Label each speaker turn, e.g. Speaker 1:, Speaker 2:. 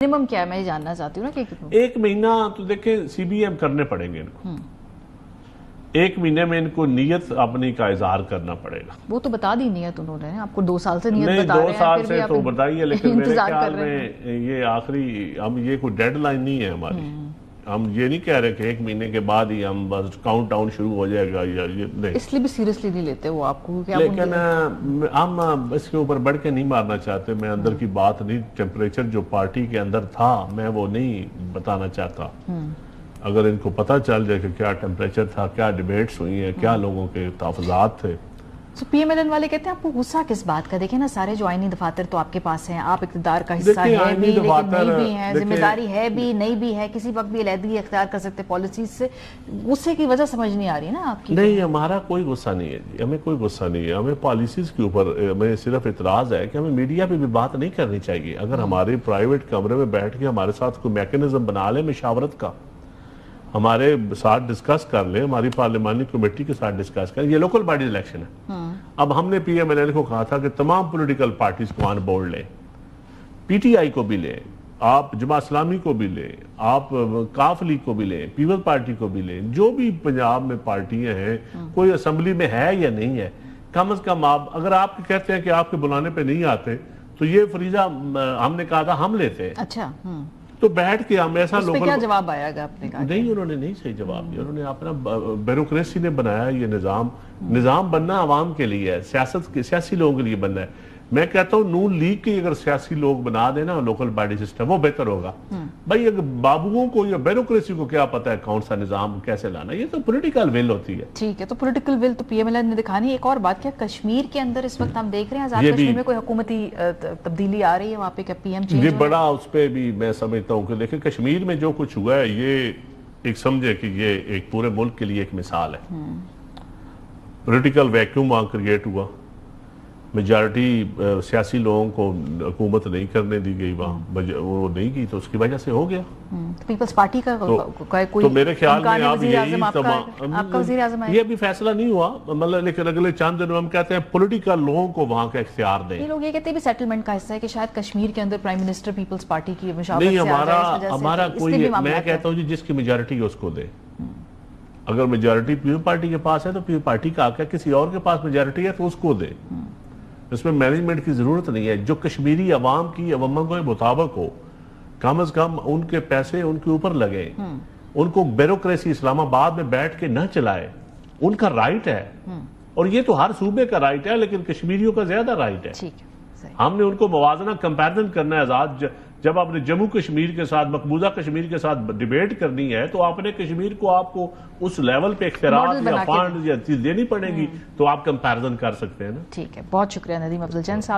Speaker 1: Minimum کیا ہے میں یہ جاننا چاہتی ہوں نا کہ
Speaker 2: ایک مہینہ تو دیکھیں سی بی ایم کرنے پڑیں گے ان کو. ایک مہینے میں ان کو نیت اپنی کا اظہار کرنا پڑے گا.
Speaker 1: وہ تو بتا دی نیت انہوں نے آپ کو 2 سال سے نیت بتا رہے ہیں.
Speaker 2: 2 سال سے تو بتائی ہے لیکن میرے خیال میں یہ آخری ہم یہ کوئی ڈیڈ لائن نہیں ہے ہماری. ہم یہ نہیں کہہ رہے کہ ایک مہینے کے بعد ہی ہم بس کاؤنٹ ڈاؤن شروع ہو جائے گا یا یہ نہیں.
Speaker 1: اس لیے بھی سیریسلی نہیں لیتے وہ آپ کو
Speaker 2: لیکن ہم اس کے اوپر بڑھ کے نہیں مارنا چاہتے. میں اندر کی بات نہیں, ٹیمپریچر جو پارٹی کے اندر تھا میں وہ نہیں بتانا چاہتا. اگر ان کو پتہ چل جائے کہ کیا ٹیمپریچر تھا, کیا ڈیبیٹس ہوئی ہیں, کیا لوگوں کے تحفظات تھے. پی
Speaker 1: ایم ایل این والے کہتے ہیں آپ کو غصہ کس بات کا؟ دیکھیں نا سارے جو آئینی دفاتر تو آپ کے پاس ہیں, آپ اقتدار کا حصہ ہے بھی لیکن نہیں بھی ہیں, ذمہ داری ہے بھی نہیں بھی ہے, کسی وقت بھی علیحدگی اختیار کر سکتے پالیسیز سے. غصے کی وجہ سمجھ نہیں آ رہی نا آپ کی؟
Speaker 2: نہیں, ہمارا کوئی غصہ نہیں ہے جی, ہمیں کوئی غصہ نہیں ہے. ہمیں پالیسیز کے اوپر ہمیں صرف اعتراض ہے کہ ہمیں میڈیا پہ بھی بات نہیں کرنی چاہیے. اگر ہمارے پرائیویٹ کمرے میں بیٹھ کے ہمارے ساتھ کوئی میکنزم بنا لے مشاورت کا, ہمارے ساتھ ڈسکس کر لیں, ہماری پارلیمانی کمیٹی کے ساتھ ڈسکس کریں. یہ لوکل باڈی الیکشن ہے. اب ہم نے پی ایم ایل این کو کہا تھا کہ تمام پولیٹیکل پارٹیز کو آن بورڈ لیں, پی ٹی آئی کو بھی لیں, آپ جماعت اسلامی کو بھی لیں, آپ کاف لیگ کو بھی لیں, پیپل پارٹی کو بھی لیں, جو بھی پنجاب میں پارٹیاں ہیں, کوئی اسمبلی میں ہے یا نہیں ہے, کم از کم آپ اگر آپ کہتے ہیں کہ آپ کے بلانے پہ نہیں آتے تو یہ فریضہ ہم نے کہا تھا ہم لیتے ہیں.
Speaker 1: اچھا,
Speaker 2: تو بیٹھ کے ہم ایسا
Speaker 1: اس پہ کیا جواب آیا گا آپ نے کہا؟
Speaker 2: نہیں, انہوں نے نہیں صحیح جواب دیا. انہوں نے اپنا بیوروکریسی نے بنایا یہ نظام بننا عوام کے لیے ہے, سیاسی لوگوں کے لیے بننا ہے. میں کہتا ہوں نون لیگ کی اگر سیاسی لوگ بنا دینا لوکل باڈی سسٹم, وہ بہتر ہوگا. بھائی اگر بابوؤں کو یا بیوروکریسی کو کیا پتا ہے کون سا نظام کیسے لانا, یہ تو پولیٹیکل ول ہوتی ہے.
Speaker 1: ٹھیک ہے, تو پولیٹیکل ول تو پی ایم ایل این نے دکھانی. ایک اور بات, کیا کشمیر کے اندر اس وقت ہم دیکھ رہے ہیں آزاد کشمیر میں کوئی حکومتی تبدیلی آ رہی ہے وہاں پہ, کیا پی ایم چینج
Speaker 2: یہ بڑا اس پہ بھی میں سمجھتا ہوں کہ دیکھیں کشمیر میں جو کچھ ہوا ہے یہ ایک سمجھے کہ یہ ایک پورے ملک کے لیے ایک مثال ہے. پولیٹیکل ویکیوم وہاں کریٹ ہوا, میجارٹی سیاسی لوگوں کو حکومت نہیں کرنے دی گئی وہاں, وہ نہیں کی تو اس کی وجہ سے ہو گیا.
Speaker 1: پیپلز پارٹی کا کوئی
Speaker 2: تو میرے خیال میں اب یہی
Speaker 1: آپ کا وزیر اعظم
Speaker 2: یہ ابھی فیصلہ نہیں ہوا, مطلب لیکن اگلے چند دنوں ہم کہتے ہیں پولیٹیکل لوگوں کو وہاں کا اختیار دیں.
Speaker 1: یہ لوگ یہ کہتے ہیں بھی سیٹلمنٹ کا حصہ ہے کہ شاید کشمیر کے اندر پرائم منسٹر پیپلز پارٹی کی مشاورت سے
Speaker 2: نہیں, ہمارا کوئی, میں کہتا ہوں جی جس کی میجارٹی ہے اس کو دے. اگر میجارٹی پیپل پارٹی کے پاس ہے تو پیپل پارٹی کا حق ہے, کسی اور کے پاس میجارٹی ہے تو اس کو دے. اس میں مینجمنٹ کی ضرورت نہیں ہے. جو کشمیری عوام کی عوام کے مطابق ہو, کم از کم ان کے پیسے ان کے اوپر لگے, ان کو بیوروکریسی اسلام آباد میں بیٹھ کے نہ چلائے, ان کا رائٹ ہے. اور یہ تو ہر صوبے کا رائٹ ہے لیکن کشمیریوں کا زیادہ رائٹ ہے. ہم نے ان کو موازنہ کمپیریزن کرنا ہے. آزاد جب آپ نے جموں کشمیر کے ساتھ مقبوضہ کشمیر کے ساتھ ڈیبیٹ کرنی ہے تو آپ نے کشمیر کو آپ کو اس لیول پہ اختیارات یا فنڈ یا چیز دینی پڑے گی, تو آپ کمپیریزن کر سکتے ہیں نا.
Speaker 1: ٹھیک ہے, بہت شکریہ ندیم افضل چند صاحب.